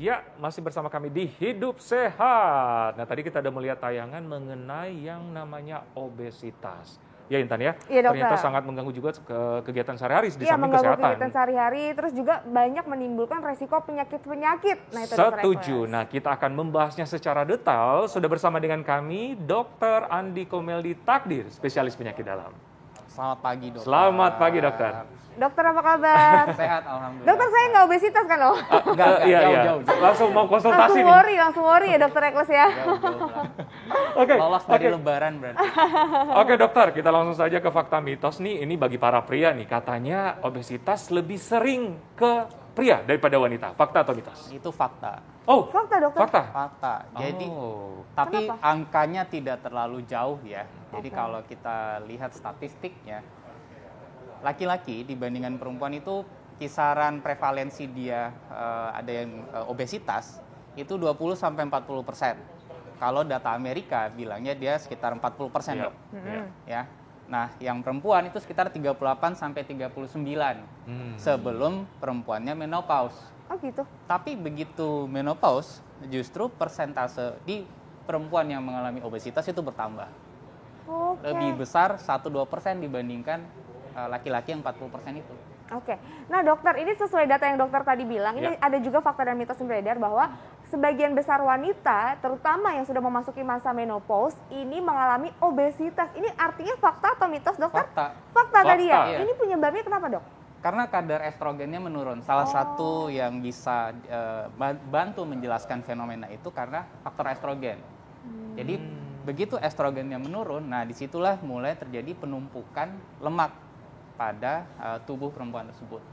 Ya, masih bersama kami di Hidup Sehat. Nah, tadi kita udah melihat tayangan mengenai yang namanya obesitas. Ya, Intan ya, Iya, ternyata dokter. sangat mengganggu juga kegiatan sehari-hari di Iya, samping mengganggu kesehatan. kegiatan sehari-hari, terus juga banyak menimbulkan resiko penyakit-penyakit. Nah, itu Dokter Setuju. Ekles. Nah, kita akan membahasnya secara detail. Sudah bersama dengan kami, Dr. Andi Komeldi Takdir, spesialis penyakit dalam. Selamat pagi, dokter. Selamat pagi, dokter. Dokter, apa kabar? Sehat, alhamdulillah. Dokter, saya nggak obesitas kan, loh? Enggak, Iya, jauh. Langsung mau konsultasi nih. Langsung worry ya, Dokter Ekles ya. Jauh. Oke. Lolos dari lebaran berarti. Oke, dokter, kita langsung saja ke fakta mitos nih. Ini bagi para pria nih, katanya obesitas lebih sering ke pria daripada wanita. Fakta atau mitos? Itu fakta. Oh, Fakta, dokter. Fakta. Jadi, tapi Kenapa? angkanya tidak terlalu jauh ya. Jadi Oke. kalau kita lihat statistiknya, laki-laki dibandingkan perempuan itu kisaran prevalensi dia ada yang obesitas itu 20-40%. Kalau data Amerika bilangnya dia sekitar 40%, dok. Ya. Nah, yang perempuan itu sekitar 38-39 sebelum perempuannya menopause. Oh, gitu. Tapi begitu menopause, justru persentase di perempuan yang mengalami obesitas itu bertambah. Oke. Lebih besar 1-2% dibandingkan laki-laki yang 40% itu. Oke. Nah, dokter, ini sesuai data yang dokter tadi bilang, ini ada juga fakta dan mitos yang beredar bahwa sebagian besar wanita, terutama yang sudah memasuki masa menopause, ini mengalami obesitas. Ini artinya fakta atau mitos, dokter? Fakta tadi ya? Fakta. Ini penyebabnya kenapa, dok? Karena kadar estrogennya menurun. Salah satu yang bisa bantu menjelaskan fenomena itu karena faktor estrogen. Jadi begitu estrogennya menurun, nah disitulah mulai terjadi penumpukan lemak pada tubuh perempuan tersebut.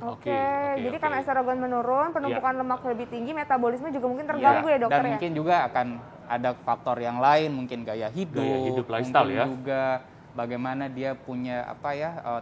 Oke, jadi karena estrogen menurun, penumpukan lemak lebih tinggi, metabolisme juga mungkin terganggu ya, dokter dan ya? mungkin juga akan ada faktor yang lain, mungkin gaya hidup lifestyle mungkin ya. juga bagaimana dia punya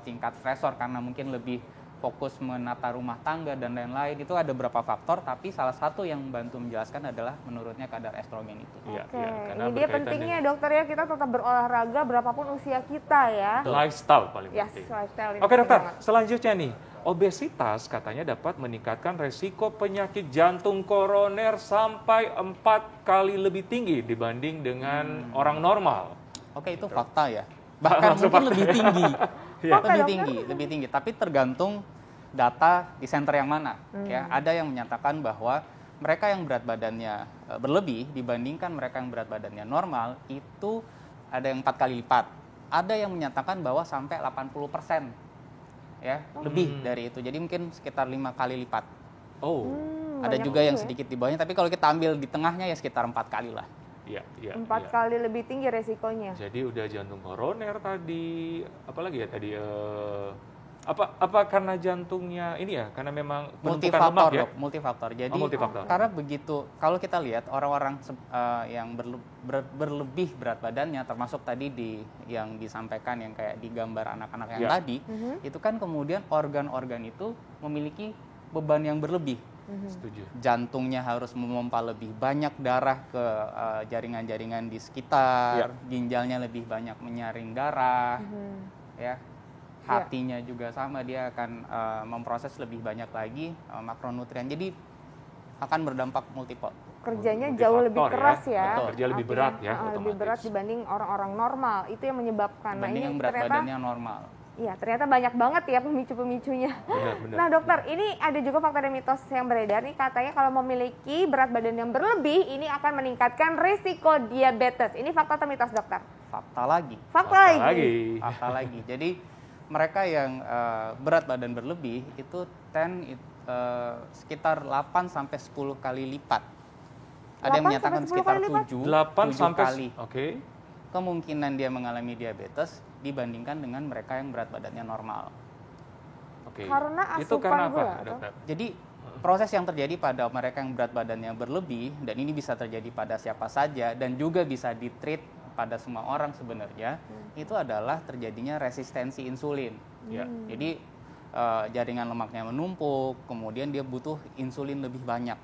tingkat stresor karena mungkin lebih fokus menata rumah tangga dan lain-lain. Itu ada beberapa faktor, tapi salah satu yang membantu menjelaskan adalah menurunnya kadar estrogen itu. Oke, ini dia pentingnya dokter ya, kita tetap berolahraga berapapun usia kita ya. Lifestyle paling penting. Lifestyle. Oke, dokter, selanjutnya nih. Obesitas katanya dapat meningkatkan resiko penyakit jantung koroner sampai 4 kali lebih tinggi dibanding dengan orang normal. Oke, itu fakta ya. Bahkan mungkin lebih tinggi. Lebih tinggi. Tapi tergantung data di center yang mana. Ya, ada yang menyatakan bahwa mereka yang berat badannya berlebih dibandingkan mereka yang berat badannya normal itu ada yang 4 kali lipat. Ada yang menyatakan bahwa sampai 80%. Ya, lebih dari itu. Jadi mungkin sekitar 5 kali lipat. Ada juga yang sedikit di bawahnya, tapi kalau kita ambil di tengahnya ya sekitar 4 kali lah. 4 kali lebih tinggi resikonya. Jadi udah jantung koroner tadi, apalagi ya tadi apa karena jantungnya ini ya, karena memang multifaktor, lemak ya? Multifaktor. Jadi multifaktor. Karena begitu, kalau kita lihat orang-orang yang berlebih berat badannya, termasuk tadi yang disampaikan yang kayak di gambar anak-anak yang tadi, itu kan kemudian organ-organ itu memiliki beban yang berlebih. Setuju. Jantungnya harus memompa lebih banyak darah ke jaringan-jaringan di sekitar, ginjalnya lebih banyak menyaring darah, ya. Hatinya juga sama, dia akan memproses lebih banyak lagi makronutrien. Jadi akan berdampak multiple. Kerjanya jauh lebih keras ya. Kerja lebih berat ya. Lebih berat dibanding orang-orang normal. Itu yang menyebabkan. Dibanding yang berat badannya normal. Iya, ternyata banyak banget ya pemicu-pemicunya. Benar. Nah, dokter, ini ada juga fakta dan mitos yang beredar nih, katanya kalau memiliki berat badan yang berlebih, ini akan meningkatkan risiko diabetes. Ini fakta atau mitos, dokter? Fakta lagi. Fakta lagi. Jadi mereka yang berat badan berlebih itu sekitar 8-10 kali lipat. Ada yang menyatakan sekitar 7 kali. Oke. Kemungkinan dia mengalami diabetes dibandingkan dengan mereka yang berat badannya normal. Oke. Karena asupan itu karena apa, gula, dokter? Jadi proses yang terjadi pada mereka yang berat badannya berlebih, dan ini bisa terjadi pada siapa saja dan juga bisa ditreat pada semua orang sebenarnya, itu adalah terjadinya resistensi insulin. Jadi jaringan lemaknya menumpuk, kemudian dia butuh insulin lebih banyak.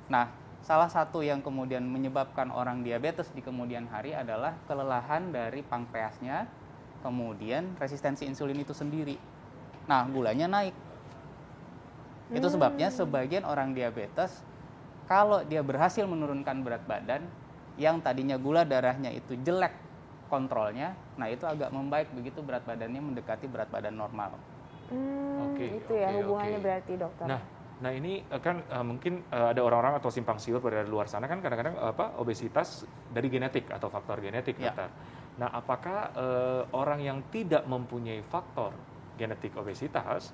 Nah, salah satu yang kemudian menyebabkan orang diabetes di kemudian hari adalah kelelahan dari pankreasnya, kemudian resistensi insulin itu sendiri. Nah, gulanya naik. Itu sebabnya sebagian orang diabetes kalau dia berhasil menurunkan berat badan, yang tadinya gula darahnya itu jelek kontrolnya, nah itu agak membaik begitu berat badannya mendekati berat badan normal. Itu ya hubungannya berarti dokter. Nah ini kan mungkin ada orang-orang atau simpang siur pada luar sana kan kadang-kadang obesitas dari genetik atau faktor genetik, dokter. Nah apakah orang yang tidak mempunyai faktor genetik obesitas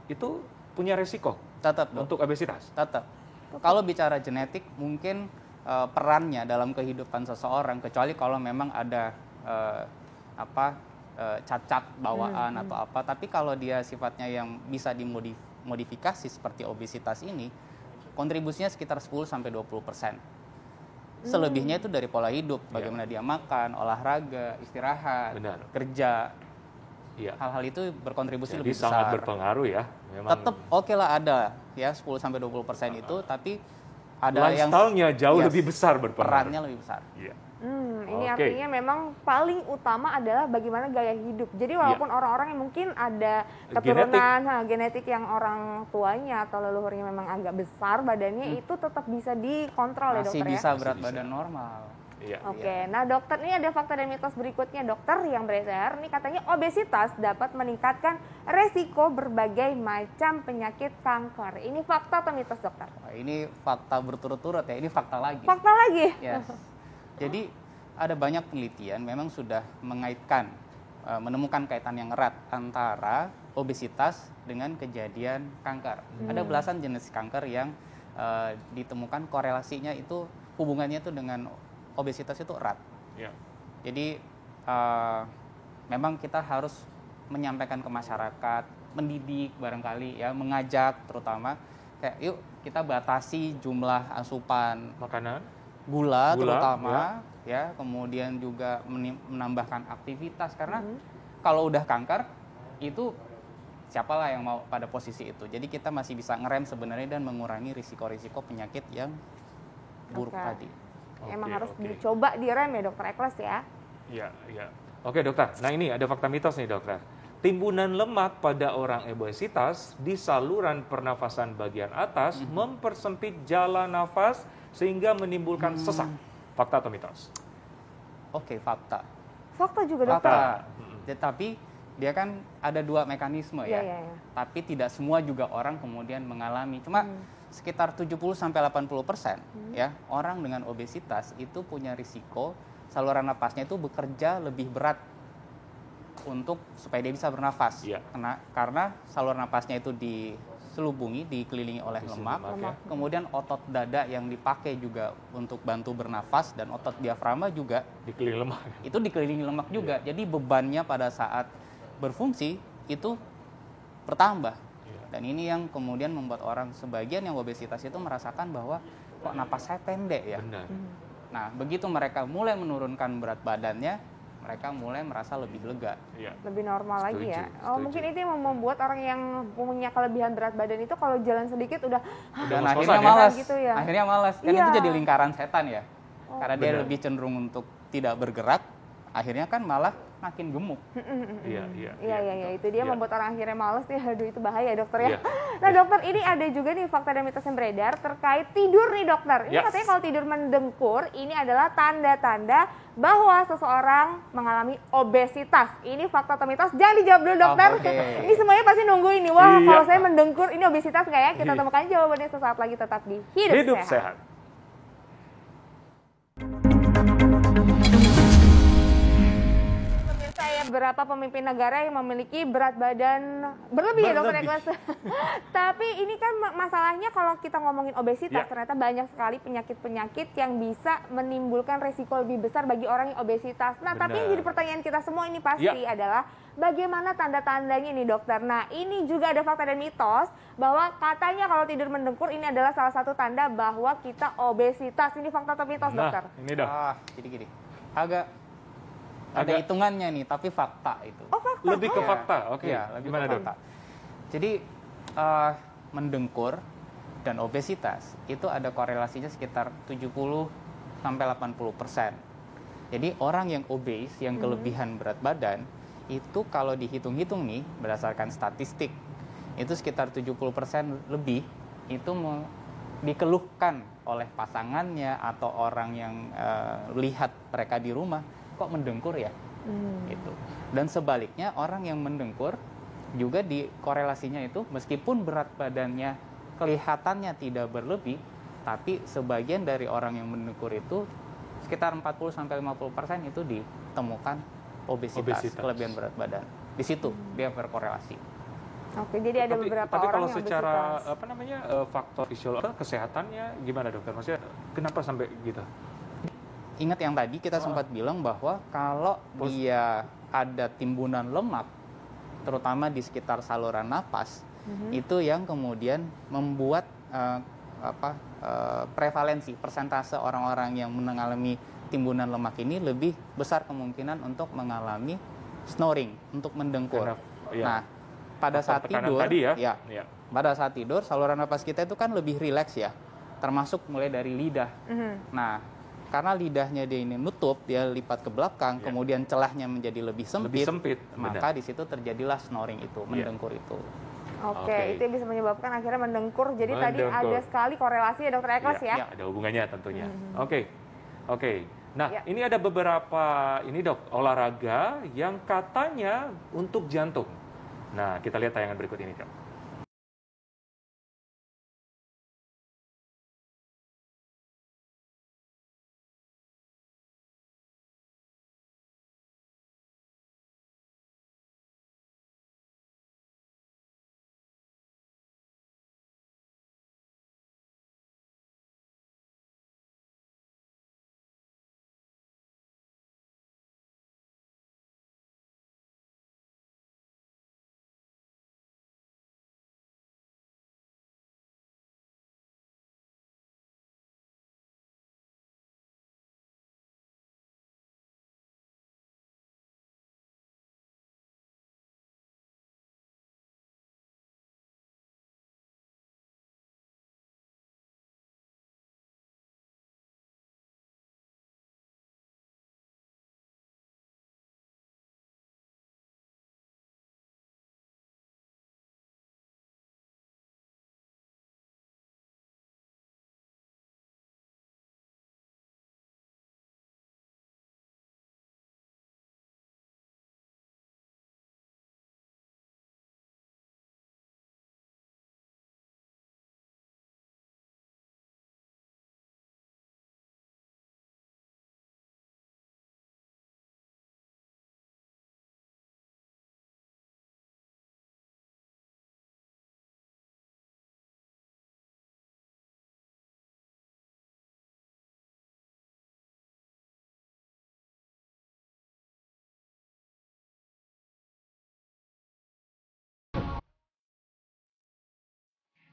itu punya resiko Tetap untuk obesitas? Tetap. Kalau bicara genetik mungkin perannya dalam kehidupan seseorang, kecuali kalau memang ada cacat bawaan atau apa, tapi kalau dia sifatnya yang bisa dimodifikasi seperti obesitas ini, kontribusinya sekitar 10-20%. Selebihnya itu dari pola hidup, bagaimana dia makan, olahraga, istirahat, kerja. Hal-hal itu berkontribusi lebih besar. Sangat berpengaruh ya. Tetap oke lah ada ya 10-20% itu, tapi ada yang lifestyle-nya jauh lebih besar berpengaruh. Perannya lebih besar. Ini artinya memang paling utama adalah bagaimana gaya hidup. Jadi walaupun orang-orang yang mungkin ada keturunan genetik yang orang tuanya atau leluhurnya memang agak besar badannya, itu tetap bisa dikontrol ya dokter ya? Masih bisa berat badan normal. Nah dokter, ini ada fakta dan mitos berikutnya dokter yang beredar. Ini katanya obesitas dapat meningkatkan resiko berbagai macam penyakit kanker. Ini fakta atau mitos dokter? Ini fakta berturut-turut ya, ini fakta lagi. Fakta lagi? Yes. Jadi ada banyak penelitian memang sudah mengaitkan, menemukan kaitan yang erat antara obesitas dengan kejadian kanker. Ada belasan jenis kanker yang ditemukan korelasinya itu, hubungannya itu dengan obesitas itu erat. Jadi memang kita harus menyampaikan ke masyarakat, mendidik barangkali ya, mengajak terutama kayak yuk kita batasi jumlah asupan makanan, gula terutama ya, kemudian juga menambahkan aktivitas karena kalau udah kanker itu siapalah yang mau pada posisi itu. Jadi kita masih bisa ngerem sebenarnya dan mengurangi risiko-risiko penyakit yang buruk tadi. Emang harus dicoba direm ya dokter Ekles ya? Iya. Oke dokter, nah ini ada fakta mitos nih dokter. Timbunan lemak pada orang obesitas di saluran pernafasan bagian atas mempersempit jalan nafas sehingga menimbulkan sesak. Fakta atau mitos? Oke, fakta. Fakta juga dokter? Fakta. Tapi dia kan ada dua mekanisme ya. Tapi tidak semua juga orang kemudian mengalami. Cuma sekitar 70-80% ya orang dengan obesitas itu punya risiko saluran napasnya itu bekerja lebih berat untuk supaya dia bisa bernafas. Karena saluran napasnya itu diselubungi, dikelilingi oleh lemak. Kemudian otot dada yang dipakai juga untuk bantu bernafas dan otot diafragma juga dikelilingi lemak. Itu dikelilingi lemak juga. Jadi bebannya pada saat berfungsi itu bertambah. Dan ini yang kemudian membuat orang sebagian yang obesitas itu merasakan bahwa kok napas saya pendek ya. Nah, begitu mereka mulai menurunkan berat badannya, mereka mulai merasa lebih lega. Lebih normal lagi ya. Mungkin itu yang membuat orang yang punya kelebihan berat badan itu kalau jalan sedikit udah akhirnya malas. Gitu ya. Akhirnya malas. Kan itu jadi lingkaran setan ya. Karena dia lebih cenderung untuk tidak bergerak, akhirnya kan malah makin gemuk. Iya, itu dia membuat orang akhirnya males ya. Aduh, itu bahaya dokter ya. Nah dokter, ini ada juga nih fakta dan mitos yang beredar terkait tidur nih dokter. Ini katanya kalau tidur mendengkur, ini adalah tanda-tanda bahwa seseorang mengalami obesitas. Ini fakta atau mitos? Jangan dijawab dulu dokter. Ini semuanya pasti nunggu ini. Wah, kalau saya mendengkur, ini obesitas nggak ya? Kita temukan jawabannya sesaat lagi, tetap di Hidup Sehat. Beberapa pemimpin negara yang memiliki berat badan berlebih ya dokter Ekles. Tapi ini kan masalahnya kalau kita ngomongin obesitas, ternyata banyak sekali penyakit-penyakit yang bisa menimbulkan resiko lebih besar bagi orang yang obesitas. Nah, tapi yang jadi pertanyaan kita semua ini pasti adalah bagaimana tanda-tandanya nih dokter. Nah, ini juga ada fakta dan mitos bahwa katanya kalau tidur mendengkur ini adalah salah satu tanda bahwa kita obesitas. Ini fakta atau mitos dokter? Ini dok. Jadi gini, ada hitungannya nih, tapi fakta itu. Fakta. Lebih ke fakta, gimana dok? Jadi mendengkur dan obesitas itu ada korelasinya sekitar 70-80%. Jadi orang yang obes, yang kelebihan berat badan, itu kalau dihitung-hitung nih berdasarkan statistik, itu sekitar 70% lebih itu dikeluhkan oleh pasangannya atau orang yang lihat mereka di rumah, kok mendengkur ya? Gitu. Dan sebaliknya orang yang mendengkur juga di korelasinya itu meskipun berat badannya kelihatannya tidak berlebih, tapi sebagian dari orang yang mendengkur itu sekitar 40-50% itu ditemukan obesitas, kelebihan berat badan. Di situ dia berkorelasi. Oke, jadi ada beberapa tapi orang kalau yang secara obesitas. faktor fisiologis kesehatannya gimana dokter? Maksudnya kenapa sampai gitu? Ingat yang tadi kita sempat bilang bahwa kalau dia ada timbunan lemak, terutama di sekitar saluran napas, itu yang kemudian membuat prevalensi persentase orang-orang yang mengalami timbunan lemak ini lebih besar kemungkinan untuk mengalami snoring, untuk mendengkur. Nah, pada saat tidur, pada saat tidur saluran napas kita itu kan lebih rileks ya, termasuk mulai dari lidah. Nah, karena lidahnya dia ini nutup, dia lipat ke belakang, kemudian celahnya menjadi lebih sempit, maka di situ terjadilah snoring itu, mendengkur itu. Oke, itu yang bisa menyebabkan akhirnya mendengkur. Jadi tadi ada sekali korelasi ya dokter Eklas ya? Ada hubungannya tentunya. Oke. Nah, ini ada beberapa dok olahraga yang katanya untuk jantung. Nah, kita lihat tayangan berikut ini, Kak.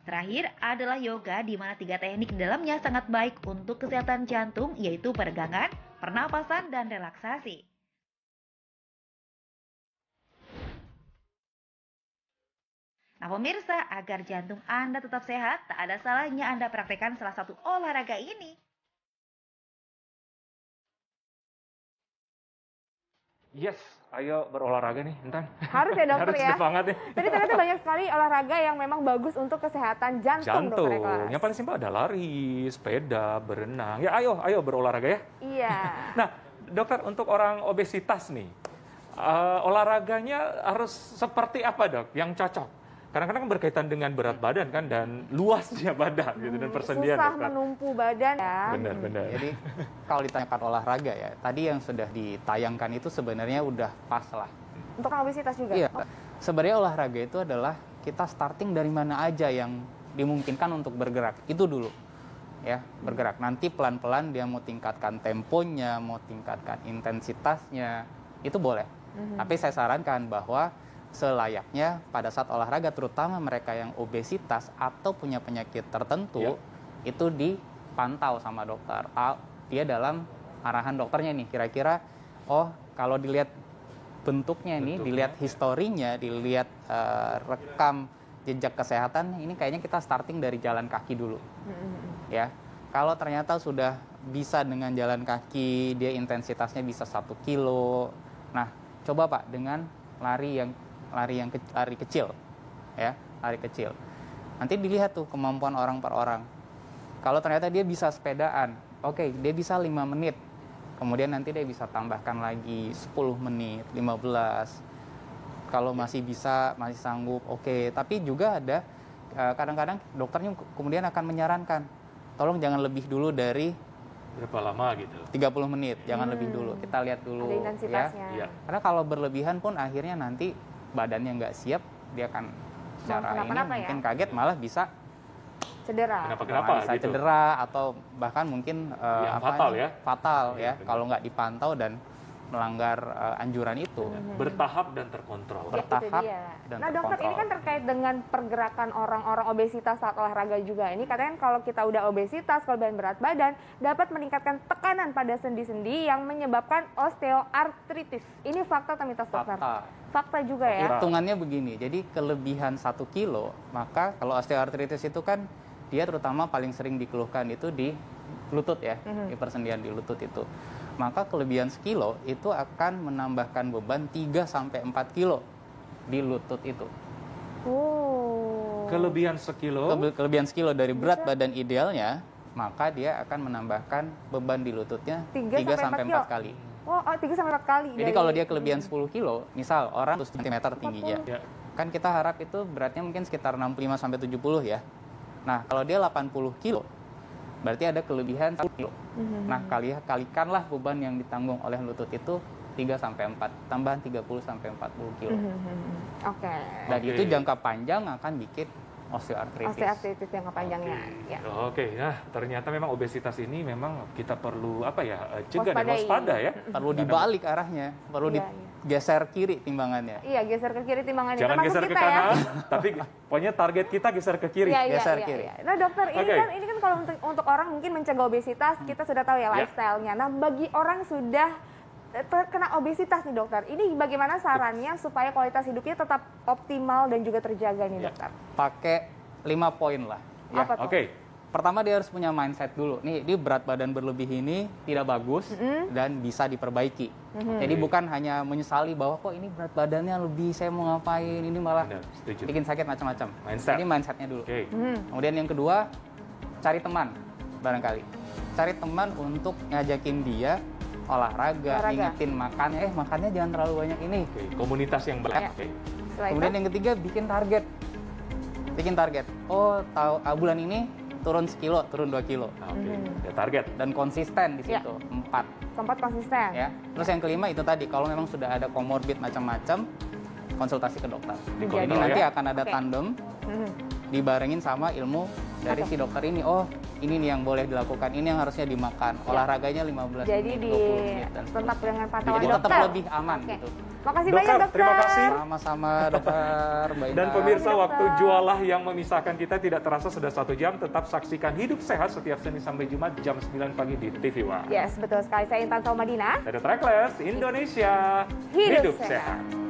Terakhir adalah yoga, di mana 3 teknik di dalamnya sangat baik untuk kesehatan jantung, yaitu peregangan, pernapasan, dan relaksasi. Nah pemirsa, agar jantung Anda tetap sehat, tak ada salahnya Anda praktekkan salah satu olahraga ini. Yes, ayo berolahraga nih, Intan. Harus ya dokter Harus ya. semangat nih. Jadi ternyata banyak sekali olahraga yang memang bagus untuk kesehatan jantung. Dokter Eklas. Yang paling simpel ada lari, sepeda, berenang. Ya ayo berolahraga ya. Iya. Nah, dokter, untuk orang obesitas nih, olahraganya harus seperti apa dok yang cocok? Kadang-kadang berkaitan dengan berat badan kan, dan luasnya badan gitu, dan persendian. Susah dokter. menumpu badan ya. Benar. Jadi kalau ditanyakan olahraga ya, tadi yang sudah ditayangkan itu sebenarnya udah pas lah. Untuk obesitas juga? Iya, sebenarnya olahraga itu adalah kita starting dari mana aja yang dimungkinkan untuk bergerak, itu dulu. Ya, bergerak. Nanti pelan-pelan dia mau tingkatkan temponya, mau tingkatkan intensitasnya, itu boleh. Tapi saya sarankan bahwa selayaknya pada saat olahraga, terutama mereka yang obesitas atau punya penyakit tertentu, itu dipantau sama dokter. Dia dalam arahan dokternya nih, kira-kira, kalau dilihat bentuknya nih, dilihat historinya, dilihat rekam jejak kesehatan, ini kayaknya kita starting dari jalan kaki dulu. Ya, kalau ternyata sudah bisa dengan jalan kaki, dia intensitasnya bisa 1 kilo. Nah, coba Pak dengan lari kecil, ya, lari kecil. Nanti dilihat tuh kemampuan orang per orang. Kalau ternyata dia bisa sepedaan, oke, dia bisa 5 menit. Kemudian nanti dia bisa tambahkan lagi 10 menit, 15. Kalau masih bisa, masih sanggup, oke. Tapi juga ada kadang-kadang dokternya kemudian akan menyarankan, tolong jangan lebih dulu dari Berapa lama gitu? 30 menit, jangan lebih dulu. Kita lihat dulu. Ada intensitasnya. Ya. Karena kalau berlebihan pun akhirnya nanti badannya nggak siap, dia akan secara ini kenapa-napa ya? mungkin kaget malah bisa Cedera. Kenapa bisa gitu? cedera atau bahkan mungkin Yang fatal ya? fatal Iya, ya benar. kalau nggak dipantau dan melanggar anjuran itu. Bertahap dan terkontrol. Ya, itu bertahap dia. dan Nah dokter, ini terkontrol. kan terkait dengan pergerakan orang-orang obesitas saat olahraga juga. Ini katanya kalau kita udah obesitas, kelebihan berat badan, dapat meningkatkan tekanan pada sendi-sendi yang menyebabkan osteoartritis. Ini fakta atau mitos dokter? Fakta. Fakta juga ya? Hitungannya begini, jadi kelebihan 1 kilo, maka kalau osteoartritis itu kan dia terutama paling sering dikeluhkan itu di lutut ya, di persendian di lutut itu. Maka kelebihan sekilo itu akan menambahkan beban 3-4 kilo di lutut itu. Oh. Kelebihan sekilo. Kelebihan sekilo dari berat badan idealnya, maka dia akan menambahkan beban di lututnya 3-4 kali. Oh, 3-4 kali. Jadi kalau dia kelebihan 10 kilo, misal orang 100 cm tingginya, Ya. kan kita harap itu beratnya mungkin sekitar 65-70 ya. Nah, kalau dia 80 kilo, berarti ada kelebihan 1 kilo. Nah, kalikanlah beban yang ditanggung oleh lutut itu 3-4, tambahan 30-40 kilo. Oke. Dan itu jangka panjang akan bikin osteoartritis. Osteoartritis jangka panjangnya. Ya. Oke, nah ternyata memang obesitas ini memang kita perlu cegah dan Waspadai. waspada ya. Perlu dibalik arahnya, perlu Iya, digeser kiri timbangannya. Iya, geser ke kiri timbangannya. Jangan Termasuk geser ke kita ya. kanan, tapi pokoknya target kita geser ke kiri. Iya, geser kiri. Nah dokter, Oke. ini kan kalau untuk orang mungkin mencegah obesitas, kita sudah tahu ya Ya. lifestyle-nya. Nah bagi orang sudah terkena obesitas nih dokter, ini bagaimana sarannya supaya kualitas hidupnya tetap optimal dan juga terjaga nih Ya. dokter? Pakai 5 poin lah. Ya. Apa tuh? Oke, Pertama dia harus punya mindset dulu. Nih, di berat badan berlebih ini tidak bagus dan bisa diperbaiki. Jadi bukan hanya menyesali bahwa kok ini berat badannya lebih, saya mau ngapain, ini malah benar, setuju. bikin sakit macam-macam. Mindset. Jadi mindsetnya dulu. Oke. Kemudian yang kedua, cari teman barangkali. Cari teman untuk ngajakin dia olahraga, ngingetin makannya. Makannya jangan terlalu banyak ini. Oke, komunitas yang baik. Ya. Oke. Setelah Kemudian itu, yang ketiga, bikin target. Bikin target. Oh, bulan ini turun sekilo, turun 2 kilo. Nah, oke, ada target. Dan konsisten di Ya. situ, 4. sempat konsisten. Ya. Terus yang kelima itu tadi, kalau memang sudah ada komorbid macam-macam, konsultasi ke dokter. Ini Dikontrol nanti ya. akan ada Oke. tandem, Mhm. dibarengin sama ilmu dari si dokter ini. Oh, ini nih yang boleh dilakukan, ini yang harusnya dimakan. Olahraganya 15 Jadi menit, 20 menit. Dan tetap dengan pantauan jadi tetap dokter. lebih aman Oke. gitu. Makasih Dokter, banyak dokter. terima kasih. Sama-sama dokter. Mbak Dan Indah. pemirsa, Dokter. waktu jualah yang memisahkan kita tidak terasa sudah 1 jam. Tetap saksikan Hidup Sehat setiap Senin sampai Jumat jam 9 pagi di TV One. Yes, betul sekali. Saya Intan Salmadina. Dari Trackless Indonesia, Hidup Sehat. Sehat.